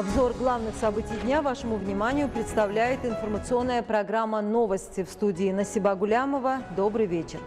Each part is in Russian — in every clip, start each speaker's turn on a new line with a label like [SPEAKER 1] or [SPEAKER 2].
[SPEAKER 1] Обзор главных событий дня вашему вниманию представляет информационная программа «Новости». В студии Насиба Гулямова. Добрый вечер.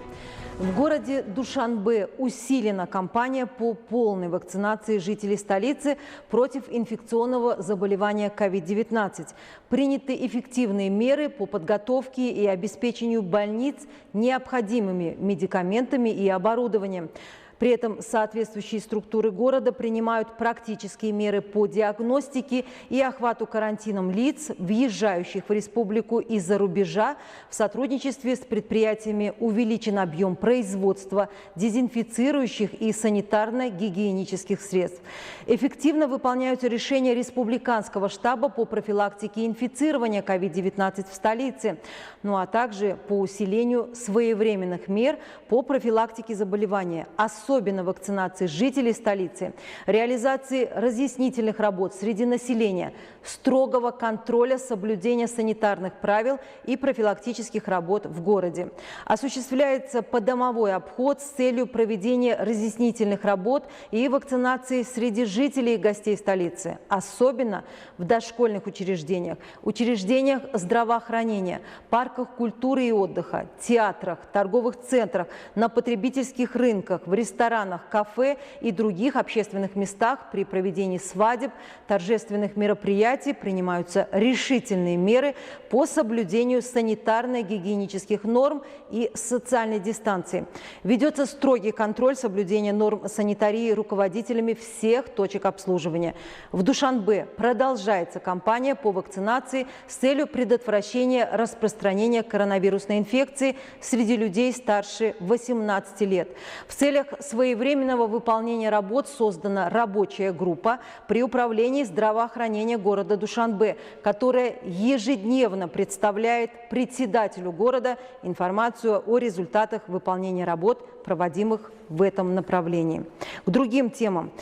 [SPEAKER 1] В городе Душанбе усилена кампания по полной вакцинации жителей столицы против инфекционного заболевания COVID-19. Приняты эффективные меры по подготовке и обеспечению больниц необходимыми медикаментами и оборудованием. При этом соответствующие структуры города принимают практические меры по диагностике и охвату карантином лиц, въезжающих в республику из-за рубежа. В сотрудничестве с предприятиями увеличен объем производства дезинфицирующих и санитарно-гигиенических средств. Эффективно выполняются решения республиканского штаба по профилактике инфицирования COVID-19 в столице, а также по усилению своевременных мер по профилактике заболевания, особенно вакцинации жителей столицы, реализации разъяснительных работ среди населения, строгого контроля соблюдения санитарных правил и профилактических работ в городе. Осуществляется подомовой обход с целью проведения разъяснительных работ и вакцинации среди жителей и гостей столицы, особенно в дошкольных учреждениях, учреждениях здравоохранения, парках культуры и отдыха, театрах, торговых центрах, на потребительских рынках, в ресторанах, кафе и других общественных местах. При проведении свадеб, торжественных мероприятий принимаются решительные меры по соблюдению санитарно-гигиенических норм и социальной дистанции. Ведется строгий контроль соблюдения норм санитарии руководителями всех точек обслуживания. В Душанбе продолжается кампания по вакцинации с целью предотвращения распространения коронавирусной инфекции среди людей старше 18 лет. В целях своевременного выполнения работ создана рабочая группа при управлении здравоохранения города Душанбе, которая ежедневно представляет председателю города информацию о результатах выполнения работ, проводимых в этом направлении. К другим темам.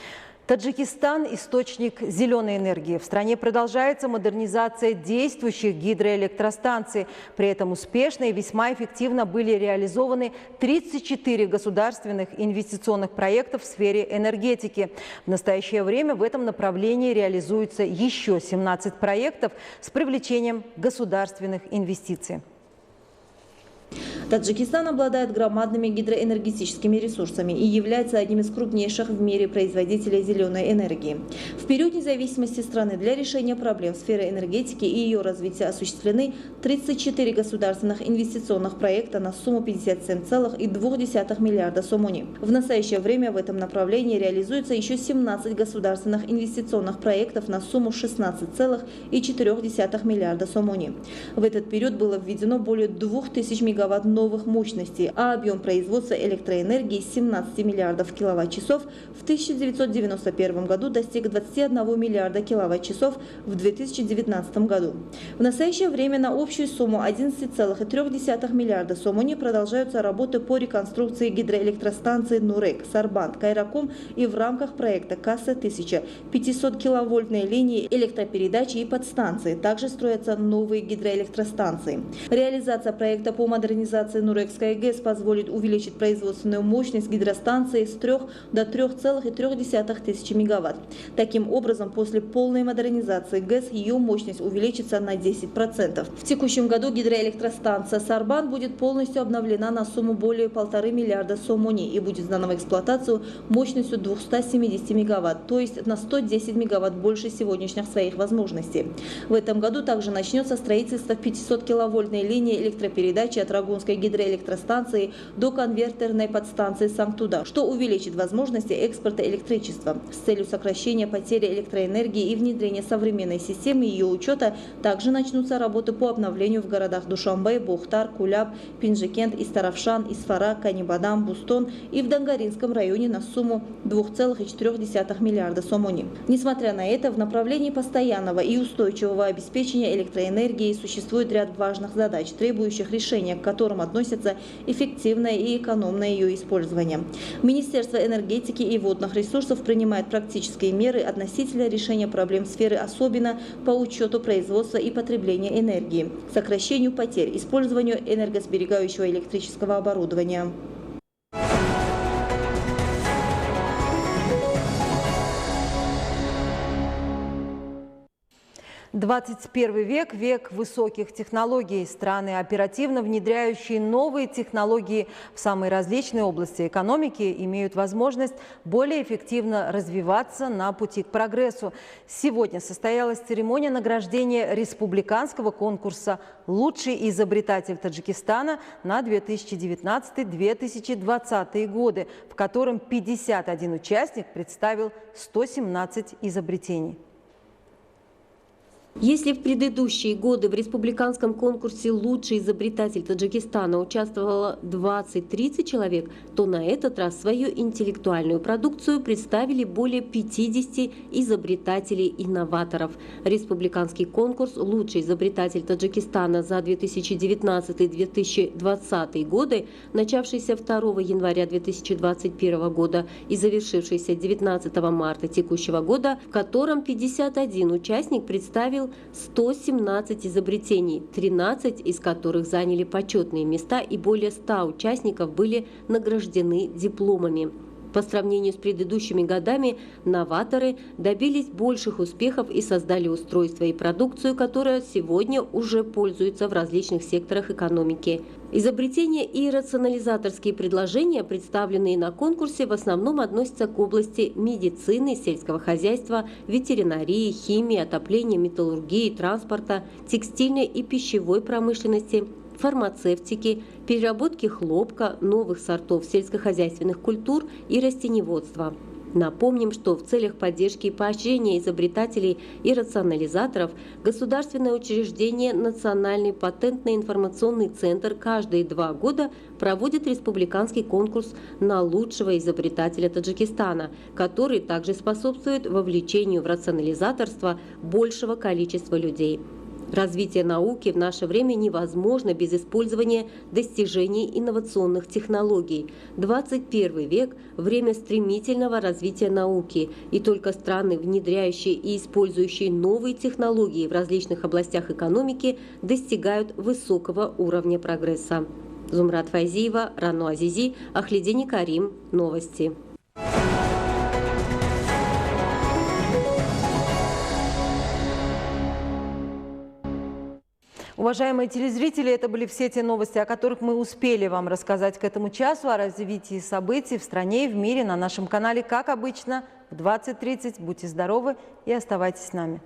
[SPEAKER 1] Таджикистан – источник зеленой энергии. В стране продолжается модернизация действующих гидроэлектростанций. При этом успешно и весьма эффективно были реализованы 34 государственных инвестиционных проекта в сфере энергетики. В настоящее время в этом направлении реализуется еще 17 проектов с привлечением государственных инвестиций.
[SPEAKER 2] Таджикистан обладает громадными гидроэнергетическими ресурсами и является одним из крупнейших в мире производителей зеленой энергии. В период независимости страны для решения проблем в сфере энергетики и ее развития осуществлены 34 государственных инвестиционных проекта на сумму 57,2 миллиарда сомони. В настоящее время в этом направлении реализуется еще 17 государственных инвестиционных проектов на сумму 16,4 миллиарда сомони. В этот период было введено более 2000 мегаватт новых мощностей, а объем производства электроэнергии 17 миллиардов киловатт-часов в 1991 году достиг 21 миллиарда киловатт-часов в 2019 году. В настоящее время на общую сумму 11,3 миллиарда сомони продолжаются работы по реконструкции гидроэлектростанции Нурек, Сарбанд, Кайракум и в рамках проекта КАСА-1000 500-киловольтные линии электропередачи и подстанции. Также строятся новые гидроэлектростанции. Реализация проекта по модернизации Нурекской ГЭС позволит увеличить производственную мощность гидростанции с 3 до 3,3 тысячи мегаватт. Таким образом, после полной модернизации ГЭС ее мощность увеличится на 10%. В текущем году гидроэлектростанция Сарбан будет полностью обновлена на сумму более 1,5 миллиарда сомони и будет сдана в эксплуатацию мощностью 270 мегаватт, то есть на 110 мегаватт больше сегодняшних своих возможностей. В этом году также начнется строительство 500-киловольтной линии электропередачи от Рагунской гидроэлектростанции до конвертерной подстанции Санктуда, что увеличит возможности экспорта электричества. С целью сокращения потери электроэнергии и внедрения современной системы ее учета также начнутся работы по обновлению в городах Душанбе, Бухтар, Куляб, Пинжикент, Истаравшан, Исфара, Канибадам, Бустон и в Дангаринском районе на сумму 2,4 миллиарда сомони. Несмотря на это, в направлении постоянного и устойчивого обеспечения электроэнергии существует ряд важных задач, требующих решения, к которым относятся эффективное и экономное ее использование. Министерство энергетики и водных ресурсов принимает практические меры относительно решения проблем сферы, особенно по учету производства и потребления энергии, сокращению потерь, использованию энергосберегающего электрического оборудования.
[SPEAKER 1] 21 век – век высоких технологий. Страны, оперативно внедряющие новые технологии в самые различные области экономики, имеют возможность более эффективно развиваться на пути к прогрессу. Сегодня состоялась церемония награждения республиканского конкурса «Лучший изобретатель Таджикистана» на 2019-2020 годы, в котором 51 участник представил 117 изобретений.
[SPEAKER 3] Если в предыдущие годы в республиканском конкурсе «Лучший изобретатель Таджикистана» участвовало 20-30 человек, то на этот раз свою интеллектуальную продукцию представили более 50 изобретателей-инноваторов. Республиканский конкурс «Лучший изобретатель Таджикистана» за 2019-2020 годы, начавшийся 2 января 2021 года и завершившийся 19 марта текущего года, в котором 51 участник представил 117 изобретений, 13 из которых заняли почетные места, и более 100 участников были награждены дипломами. По сравнению с предыдущими годами новаторы добились больших успехов и создали устройства и продукцию, которая сегодня уже пользуется в различных секторах экономики. Изобретения и рационализаторские предложения, представленные на конкурсе, в основном относятся к области медицины, сельского хозяйства, ветеринарии, химии, отопления, металлургии, транспорта, текстильной и пищевой промышленности, фармацевтики, переработки хлопка, новых сортов сельскохозяйственных культур и растениеводства. Напомним, что в целях поддержки и поощрения изобретателей и рационализаторов государственное учреждение Национальный патентно-информационный центр каждые 2 года проводит республиканский конкурс на лучшего изобретателя Таджикистана, который также способствует вовлечению в рационализаторство большего количества людей. Развитие науки в наше время невозможно без использования достижений инновационных технологий. 21 век – время стремительного развития науки, и только страны, внедряющие и использующие новые технологии в различных областях экономики, достигают высокого уровня прогресса. Зумрат Файзиева, Рано Азизи, Ахлидини Карим. Новости.
[SPEAKER 1] Уважаемые телезрители, это были все те новости, о которых мы успели вам рассказать к этому часу, о развитии событий в стране и в мире на нашем канале, как обычно, в 20:30. Будьте здоровы и оставайтесь с нами.